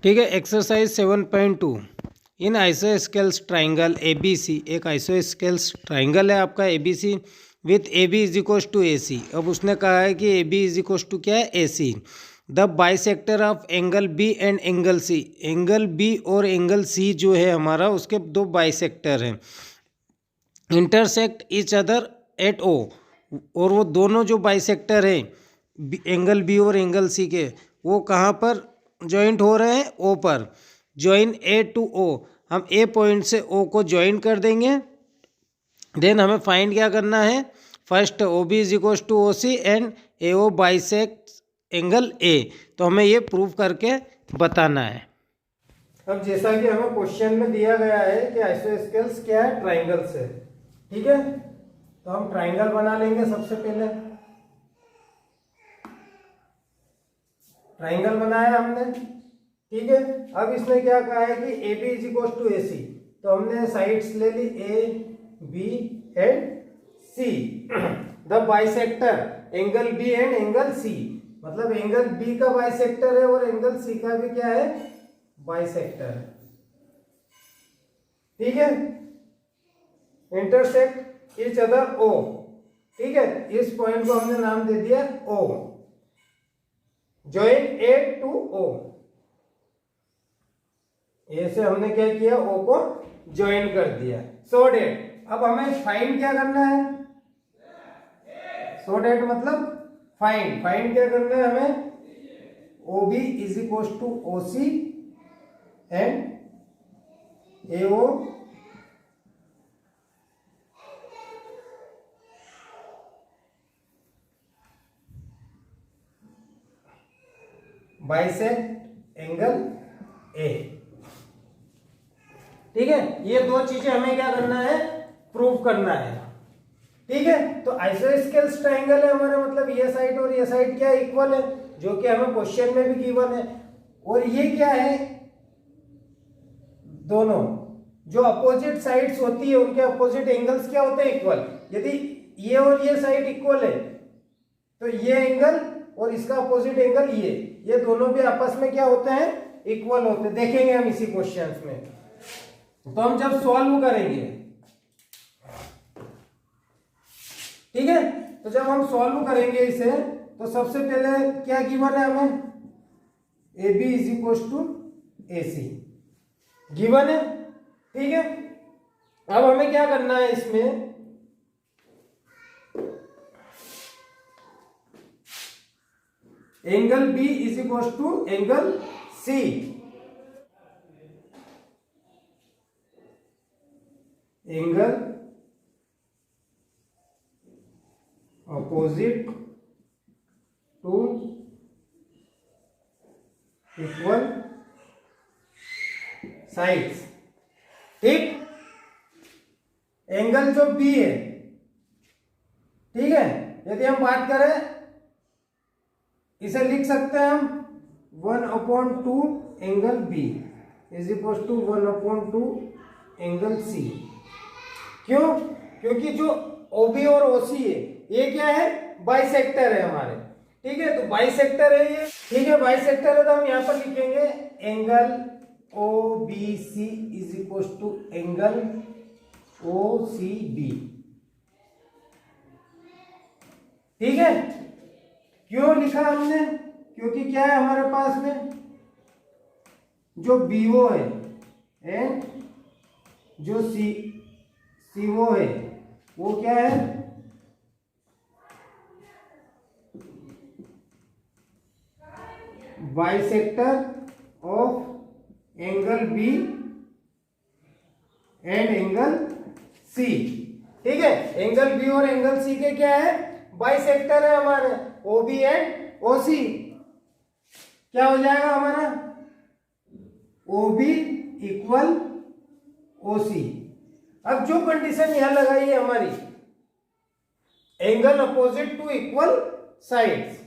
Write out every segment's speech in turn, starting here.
ठीक है। Exercise 7.2 in isosceles triangle A B C. एक आइसोस्केल्स ट्राइंगल है आपका A B C with A B is equals to A C. अब उसने कहा है कि A B is equals to क्या है, A C. The bisector of angle B and angle C. Angle B और एंगल सी जो है हमारा, उसके दो बाइसेक्टर हैं, intersect each other at O. और वो दोनों जो बाइसेक्टर हैं एंगल बी और एंगल सी के, वो कहाँ पर जॉइंट हो रहे हैं, ओ पर। ज्वाइन ए टू ओ, हम ए पॉइंट से ओ को ज्वाइन कर देंगे। देन हमें फाइंड क्या करना है, first O B is equal to O C and A O bisect angle A. तो हमें ये प्रूव करके बताना है। अब जैसा कि हमें क्वेश्चन में दिया गया है कि आइसोस्केल्स क्या है, ट्राइंगल्स है। ठीक है, तो हम ट्राइंगल बना लेंगे। सबसे पहले ट्राइंगल बनाया हमने। ठीक है, अब इसने क्या कहा है कि A B is equal to A C. तो हमने साइड्स ले ली A B and C. The bisector angle B and angle C, मतलब एंगल बी का बाइसेक्टर है और एंगल सी का भी क्या है, बाइसेक्टर है। ठीक है, इंटरसेक्ट ईच अदर ओ। ठीक है, इस पॉइंट को हमने नाम दे दिया ओ। ज्वाइन ए टू ओ, ए से हमने क्या किया, ओ को ज्वाइन कर दिया। सो डेट, अब हमें फाइंड क्या करना है, सो डेट मतलब फाइंड। फाइंड क्या करना है हमें, O B is equal to O C and A O bisect angle A. ठीक है, ये दो चीजें हमें क्या करना है, प्रूव करना है। ठीक है, तो आइसोस्केल्स ट्राइंगल है हमारा, मतलब ये साइड और ये साइड क्या इक्वल है, जो कि हमें क्वेश्चन में भी गिवन है। और ये क्या है, दोनों जो अपोजिट साइड्स होती है उनके अपोजिट एंगल्स क्या होते हैं, इक्वल। यदि ये और ये साइड इक्वल है तो ये एंगल और इसका अपोजिट एंगल ये दोनों भी आपस में क्या होते हैं, इक्वल होते हैं। देखेंगे हम इसी क्वेश्चंस में। तो हम जब सॉल्व करेंगे, ठीक है, तो जब हम सॉल्व करेंगे इसे, तो सबसे पहले क्या गिवन है हमें, A B is equal to A C given है। ठीक है, अब हमें क्या करना है इसमें, angle B is equal to angle C. Angle opposite to equal sides. ठीक, एंगल जो बी है, ठीक है, यदि हम बात करें, इसे लिख सकते हैं हम 1/2 angle B is equal to 1/2 angle C. क्यों, क्योंकि जो ओबी और ओसी है ये क्या है, बाइसेक्टर है हमारे। ठीक है, तो बाइसेक्टर है ये। ठीक है, बाइसेक्टर है, तो हम यहां पर लिखेंगे angle O B C is equal to angle O C B. ठीक है, क्यों लिखा हमने, क्योंकि क्या है हमारे पास में, जो बीओ है एंड जो सीओ है वो क्या है, bisector of angle B and angle C. ठीक है, एंगल बी और एंगल सी के क्या है, बाइसेक्टर है हमारे, ओ बी एंड ओ सी। क्या हो जाएगा हमारा, ओ बी इक्वल ओ सी। अब जो कंडीशन यहां लगाई है हमारी, angle opposite to equal sides.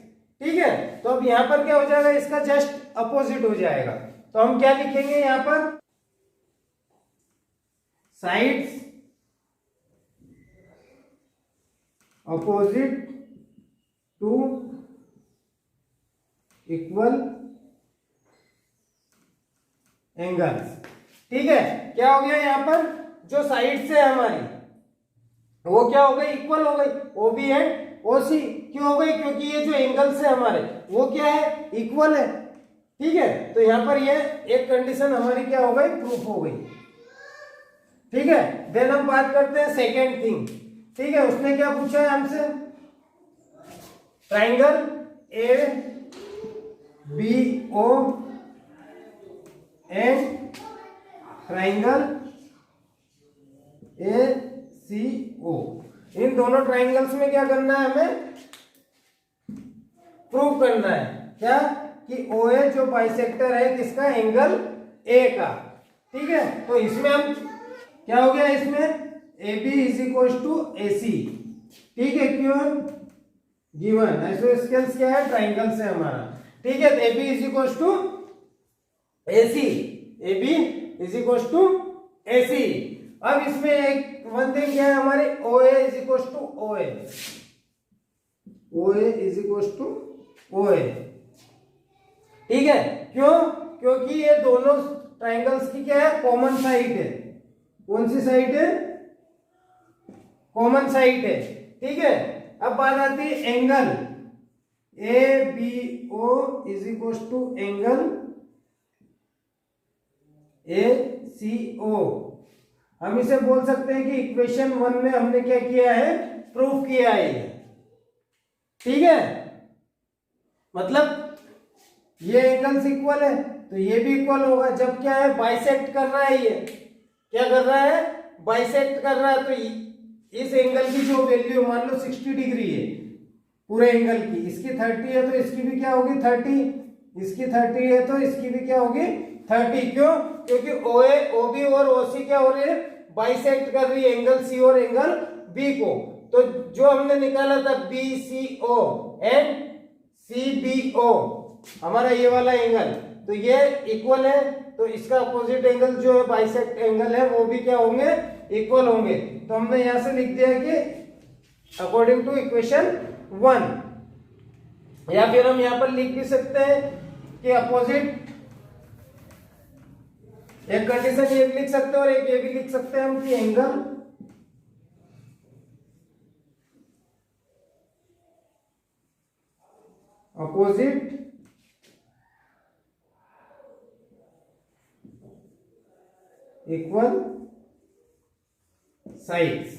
ठीक है, तो अब यहां पर क्या हो जाएगा, इसका जस्ट अपोजिट हो जाएगा। तो हम क्या लिखेंगे यहां पर, sides opposite to equal angles. ठीक है, क्या हो गया यहाँ पर, जो साइड से हमारी वो क्या हो गई, इक्वल हो गई, ओबी एंड ओसी। क्यों हो गई, क्योंकि ये जो एंगल्स है हमारे वो क्या है, इक्वल है। ठीक है, तो यहाँ पर ये एक कंडीशन हमारी क्या हो गई, प्रूफ हो गई। ठीक है, देन हम बात करते हैं सेकेंड थिंग। ठीक है, उसने क्या पूछा है हमसे, triangle A B O and triangle A C O, इन दोनों ट्राइंगल्स में क्या करना है, हमें प्रूव करना है क्या, कि ओ ए जो बाइसेक्टर है किसका, एंगल ए का। ठीक है, तो इसमें हम क्या हो गया, इसमें A B is equal to A C. ठीक है, क्यों, गिवन आइसोस्केल्स क्या है, ट्राइंगल से हमारा। ठीक है, A B is equal to A C, A B is equal to A C. अब इसमें एक वन थिंग क्या है हमारे, O A is equal to O A, O A is equal to O A. ठीक है, क्यों, क्योंकि ये दोनों ट्राइंगल्स की क्या है, कॉमन साइड है। कौन सी साइड है, कॉमन साइड है। ठीक है, अब बात आती है angle A B O is equal to angle A C O. हम इसे बोल सकते हैं कि इक्वेशन 1 में हमने क्या किया है, प्रूफ किया है। ठीक है, मतलब ये एंगल्स इक्वल है तो ये भी इक्वल होगा। जब क्या है, बाइसेक्ट कर रहा है, ये क्या कर रहा है, बाइसेक्ट कर रहा है। तो इस एंगल की जो वैल्यू मान लो 60 डिग्री है पूरे एंगल की, इसकी 30 है तो इसकी भी क्या होगी 30, इसकी 30 है तो इसकी भी क्या होगी 30। क्यों, क्योंकि ओ ए ओ बी और ओ सी क्या हो रही है, बाइसेक्ट कर रही है एंगल सी और एंगल बी को। तो जो हमने निकाला था B C O and C B O, हमारा ये वाला एंगल, तो ये इक्वल है, तो इसका अपोजिट एंगल जो है बाइसेक्ट एंगल है वो भी क्या होंगे, इक्वल होंगे। तो हमने यहां से लिख दिया कि अकॉर्डिंग टू इक्वेशन 1, या फिर हम यहां पर लिख भी सकते हैं कि अपोजिट, एक कंडीशन ये भी लिख सकते हैं और एक ये भी लिख सकते हैं हम कि एंगल अपोजिट इक्वल साइड्स।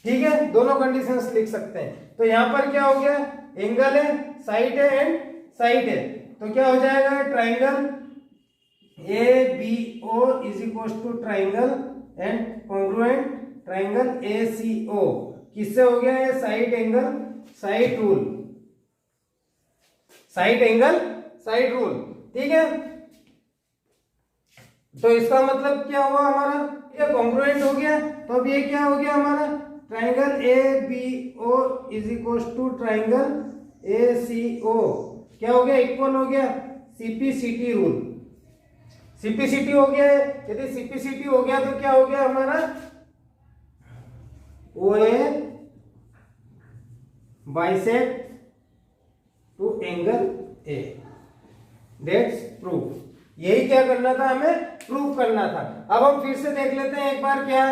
ठीक है, दोनों कंडीशंस लिख सकते हैं। तो यहां पर क्या हो गया, एंगल है, साइड है एंड साइड है, तो क्या हो जाएगा, triangle A B O is equal to triangle and congruent triangle A C O. किससे हो गया है, side angle side rule, side angle side rule. ठीक है, तो इसका मतलब क्या हुआ हमारा, ये कॉन्ग्रुएंट हो गया। तो अब ये क्या हो गया हमारा, triangle A B O is equal to triangle A C O क्या हो गया, इक्वल हो गया सीपीसीटी रूल। सीपीसीटी हो गया है, यदि सीपीसीटी हो गया तो क्या हो गया हमारा, O A bisect to angle A, that's proof. यही क्या करना था, हमें प्रूव करना था। अब हम फिर से देख लेते हैं एक बार, क्या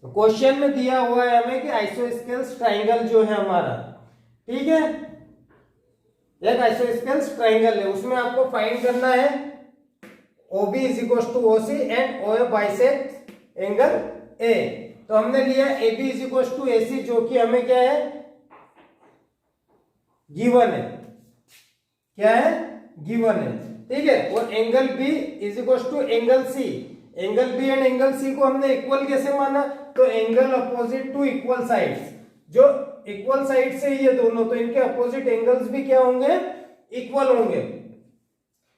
क्वेश्चन में दिया हुआ है हमें कि आइसोस्केल्स ट्राइंगल जो है हमारा, ठीक है, एक आइसोस्केल्स ट्राइंगल है, उसमें आपको फाइंड करना है OB is equal to OC and OA bisect angle A। तो हमने लिया AB is equal to AC, जो कि हमें क्या है, गिवन है, क्या है, गिवन है। ठीक है, और angle B is equal to angle C, angle B and angle C को हमने इक्वल कैसे माना, तो angle opposite to equal sides, जो इक्वल साइड से ये दोनों, तो इनके अपोजिट एंगल्स भी क्या होंगे, इक्वल होंगे।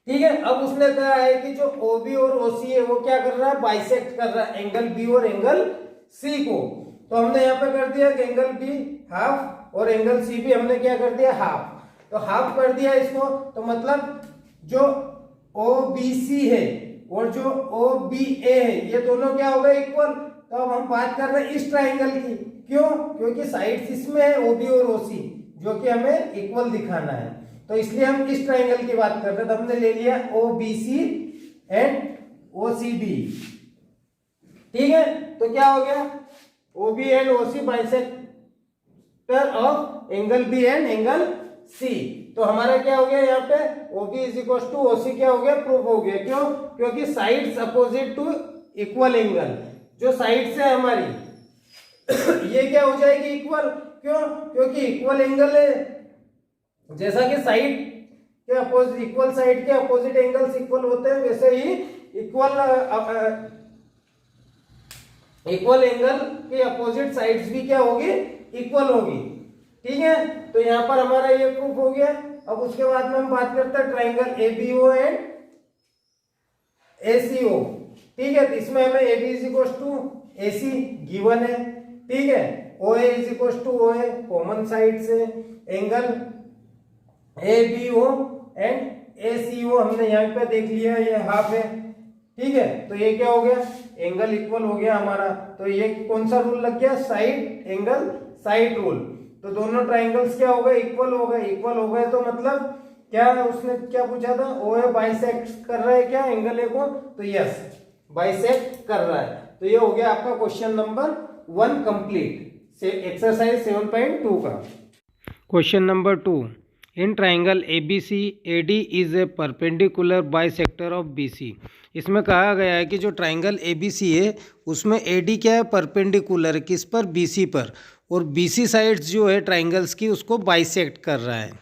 ठीक है, अब उसने कहा है कि जो OB और OC है वो क्या कर रहा है, बाइसेक्ट कर रहा है एंगल B और एंगल C को। तो हमने यहाँ पे कर दिया कि एंगल B हाफ और एंगल C भी हमने क्या कर दिया, हाफ। तो हाफ कर दिया इसको, तो मतलब जो OBC है और जो OBA है ये दोनों क्या हो गए, इक्वल। तो अब हम बात कर रहे हैं इस ट्राइंगल की, क्यों, क्योंकि साइड्स इसमें है OB और OC, जो कि हमें इक्वल दिखाना है, तो इसलिए हम इस ट्राइंगल की बात कर रहे हैं। तो हमने ले लिया OBC एंड OCB। ठीक है, तो क्या हो गया, OB and OC bisector of angle B and angle C। तो हमारा क्या हो गया यहाँ पे, OB is equal to OC क्या हो गया, प्रूफ हो गया। क्यों, क्योंकि sides opposite to equal angle, जो साइड्स है हमारी ये क्या हो जाएगी, इक्वल। क्यों, क्योंकि इक्वल एंगल है, जैसा कि साइड के अपोजिट, इक्वल साइड के अपोजिट एंगल्स इक्वल होते हैं, वैसे ही इक्वल एंगल के अपोजिट साइड्स भी क्या होगी, इक्वल होगी। ठीक है, तो यहाँ पर हमारा ये प्रूफ हो गया। अब उसके बाद में हम बात करते हैं ट्राइंगल ABO एंड ACO। ठीक है, तो इसमें हमें AB is equal to AC given है। ठीक है, OA is equal to OA common side से, एंगल ABO एंड ACO हमने यहाँ पे देख लिया, ये हाफ है। ठीक है, तो ये क्या हो गया, एंगल इक्वल हो गया हमारा। तो ये कौन सा रूल लग गया, साइड एंगल साइड रूल। तो दोनों ट्राइंगल्स क्या हो गए, इक्वल हो गए। इक्वल हो गए तो मतलब क्या, उसने क्या पूछा था, OA बाइसेक्ट कर रहा है क्या एंगल A को, तो यस बाइसेक्ट कर रहा है। तो ये हो गया आपका क्वेश्चन नंबर 1 कंप्लीट से एक्सरसाइज 7.2 का। Question number 2, in triangle ABC AD is a perpendicular bisector of BC। इसमें कहा गया है कि जो ट्राइंगल ABC है उसमें AD क्या है, परपेंडिकुलर किस पर, BC पर, और BC साइड्स जो है ट्राइंगल्स की उसको बाइसेक्ट कर रहा है।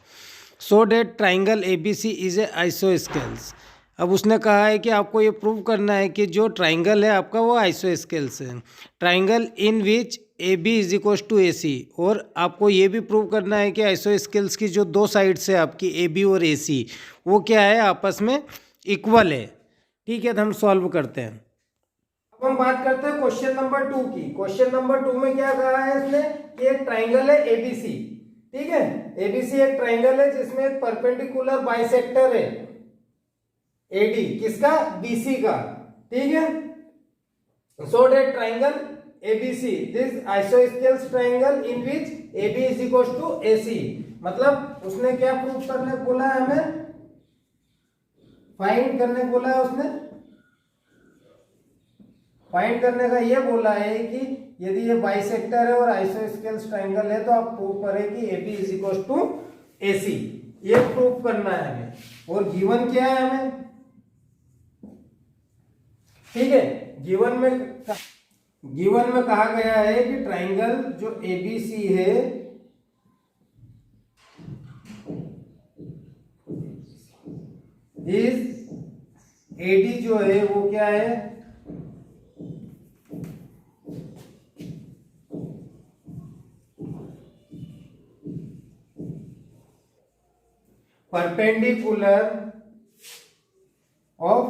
So that triangle ABC is a isosceles. अब उसने कहा है कि आपको ये प्रूव करना है कि जो ट्राइंगल है आपका वो आइसोस्केल्स है, triangle in which AB is equal to AC। और आपको ये भी प्रूव करना है कि आइसोस्केल्स की जो दो साइड्स है आपकी AB और AC वो क्या है, आपस में इक्वल है। ठीक है, तो हम सॉल्व करते हैं। अब हम बात करते हैं क्वेश्चन नंबर 2 की। क्वेश्चन नंबर 2 में क्या कहा है इसने कि एक ट्राइंगल है ABC। ठीक है, ABC एक ट्राइंगल है जिसमें एक परपेंडिकुलर बाइसेक्टर है AD, किसका, BC का। ठीक है, so that triangle ABC this isosceles triangle in which AB is equal to AC। मतलब उसने क्या प्रूव करने बोला है, हमें फाइंड करने बोला है। उसने फाइंड करने का ये बोला है कि यदि ये बाइसेक्टर है और आइसोस्केल्स ट्राइंगल है तो आप प्रूव करें कि AB is equal to AC। ये प्रूव करना है हमें, और गिवन क्या है हमें। ठीक है, गिवन में कहा गया है कि ट्राइंगल जो ABC है इज AD जो है वो क्या है, परपेंडिकुलर ऑफ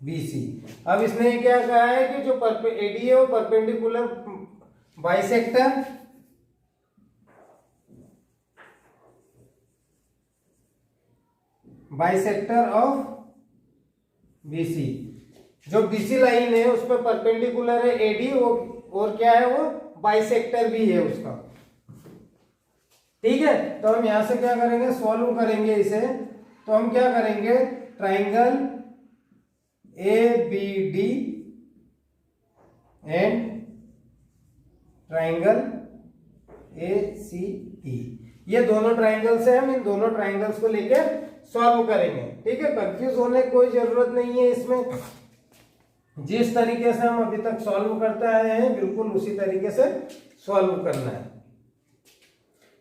BC। अब इसने क्या कहा है कि जो AD है वो परपेंडिकुलर बाइसेक्टर ऑफ BC। जो BC लाइन है उस पर परपेंडिकुलर है AD, और क्या है वो बाइसेक्टर भी है उसका। ठीक है, तो हम यहां से क्या करेंगे, सॉल्व करेंगे इसे। तो हम क्या करेंगे, triangle ABD and triangle ACD, ये दोनों ट्राइंगल्स हैं, हम इन दोनों ट्राइंगल्स को लेकर सॉल्व करेंगे। ठीक है, कंफ्यूज होने की कोई जरूरत नहीं है इसमें। जिस तरीके से हम अभी तक सॉल्व करते आए हैं बिल्कुल उसी तरीके से सॉल्व करना है।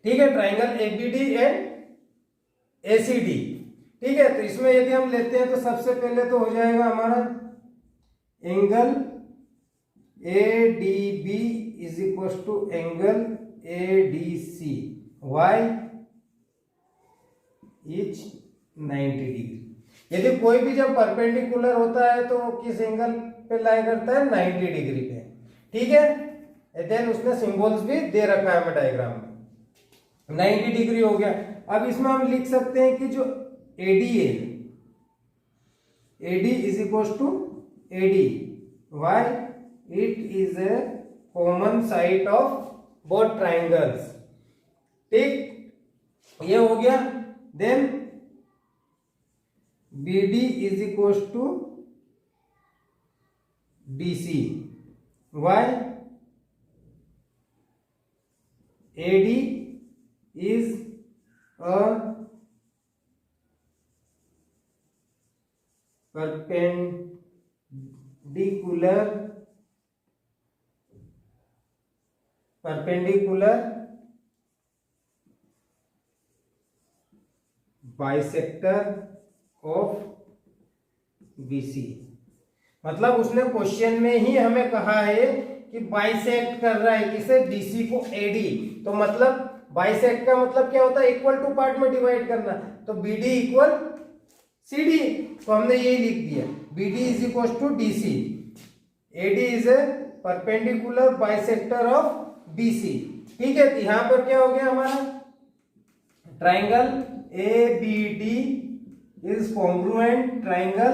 ठीक है, ट्राइंगल ABD एंड ACD। ठीक है, तो इसमें यदि हम लेते हैं तो सबसे पहले तो हो जाएगा हमारा angle ADB is equal to angle ADC, why is 90 degree. यदि कोई भी जब परपेंडिकुलर होता है तो वो किस एंगल पे लाई करता है, 90 डिग्री पे। ठीक है, देन उसने सिंबल्स भी दे रखा है हमें डायग्राम में, 90 डिग्री हो गया। अब इसमें हम लिख सकते हैं कि जो AD है, AD is equal to AD, why it is a common side of both triangles. ठीक, ये हो गया। Then B D is equal to D C, why A D is a perpendicular bisector of BC। मतलब उसने question में ही हमें कहा है कि बाइसेक्ट कर रहा है किसे, BC को AD। तो मतलब बाइसेक्ट का मतलब क्या होता है, इक्वल टू पार्ट में डिवाइड करना। तो BD इक्वल CD, तो हमने यही लिख दिया BD is equal to DC, AD is a perpendicular bisector of BC। ठीक है, तो यहां पर क्या हो गया हमारा, triangle ABD is congruent triangle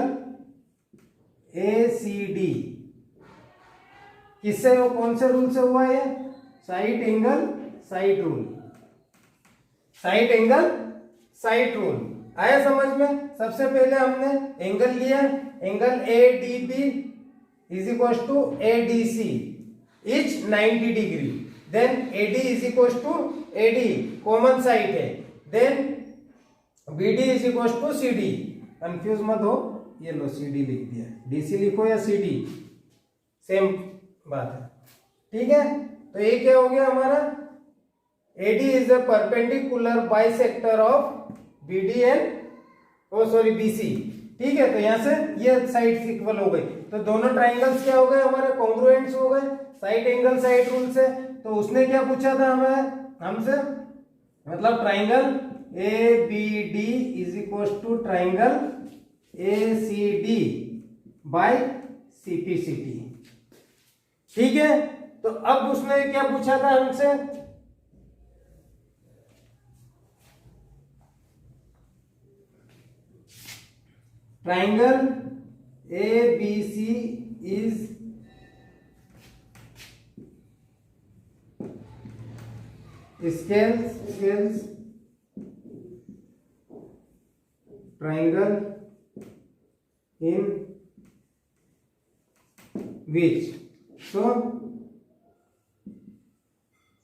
ACD। किससे, वो कौन से रूल से हुआ है, side angle side rule, side angle side rule. आया समझ में। सबसे पहले हमने एंगल लिया, angle ADB is equal to ADC each 90 degree, then AD is equal to AD, common side है, then BD is equal to CD। Confuse मत हो, ये लो CD लिख दिया, DC लिखो या CD, सेम बात है। ठीक है, तो ये क्या हो गया हमारा, AD is a perpendicular bisector of BD and BC। ठीक है, तो यहां से ये साइड्स इक्वल हो गई, तो दोनों ट्राइंगल्स क्या हो गए हमारे, कॉन्ग्रुएंट्स हो गए साइड एंगल साइड रूल से। तो उसने क्या पूछा था हमें हमसे, मतलब triangle ABD is equal to triangle ACD by CPCT। ठीक है, तो अब उसने क्या पूछा था हमसे, triangle ABC is scales triangle in which, so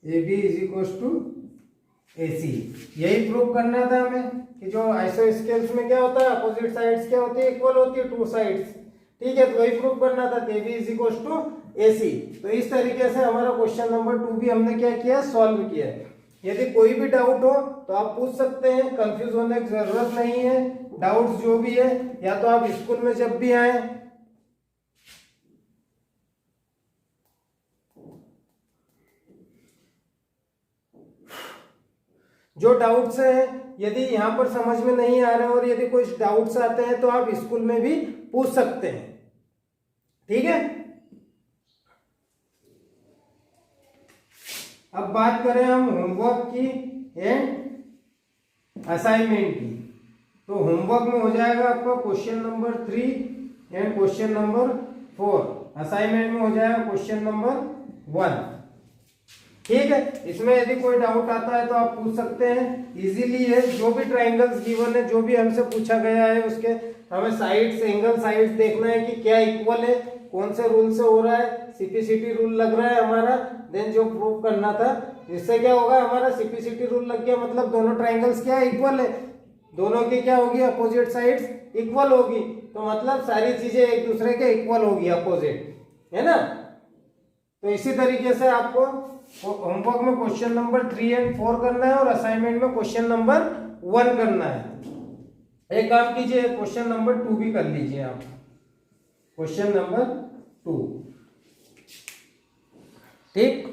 AB is equals to AC। यही प्रूव करना था हमें कि जो आइसोस्केल्स में क्या होता है, अपोजिट साइड्स क्या होती है, इक्वल होती है, टू साइड्स। ठीक है, तो वही प्रूव करना था, AB is equal to AC। तो इस तरीके से हमारा क्वेश्चन नंबर 2 भी हमने क्या किया, सॉल्व किया है। यदि कोई भी डाउट हो तो आप पूछ सकते हैं, कंफ्यूज होने की जरूरत नहीं है। डाउट्स जो भी है, या तो आप स्कूल में जब भी आए, जो डाउट्स हैं, यदि यहां पर समझ में नहीं आ रहे और यदि कुछ डाउट्स आते हैं तो आप स्कूल में भी पूछ सकते हैं। ठीक है, अब बात करें हम होमवर्क की एंड असाइनमेंट की। तो होमवर्क में हो जाएगा आपका question number 3 and question number 4। Assignment में हो जाएगा क्वेश्चन नंबर 1। ठीक है, इसमें यदि कोई डाउट आता है तो आप पूछ सकते हैं, इजीली है। जो भी ट्राइंगल्स गिवन है, जो भी हमसे पूछा गया है, उसके हमें साइड्स, एंगल साइड्स देखना है कि क्या इक्वल है, कौन से रूल से हो रहा है, CPCT रूल लग रहा है हमारा। देन जो प्रूव करना था, इससे क्या होगा हमारा, CPCT रूल लग गया, मतलब दोनों ट्राइंगल्स क्या इक्वल है, दोनों की क्या होगी, अपोजिट साइड्स इक्वल होगी। तो मतलब सारी चीजें एक दूसरे के इक्वल होगी, अपोजिट, है ना। तो इसी तरीके से आपको होमवर्क में क्वेश्चन नंबर 3 एंड 4 करना है और असाइनमेंट में क्वेश्चन नंबर 1 करना है। एक काम कीजिए, क्वेश्चन नंबर 2 भी कर लीजिए आप, क्वेश्चन नंबर 2। ठीक।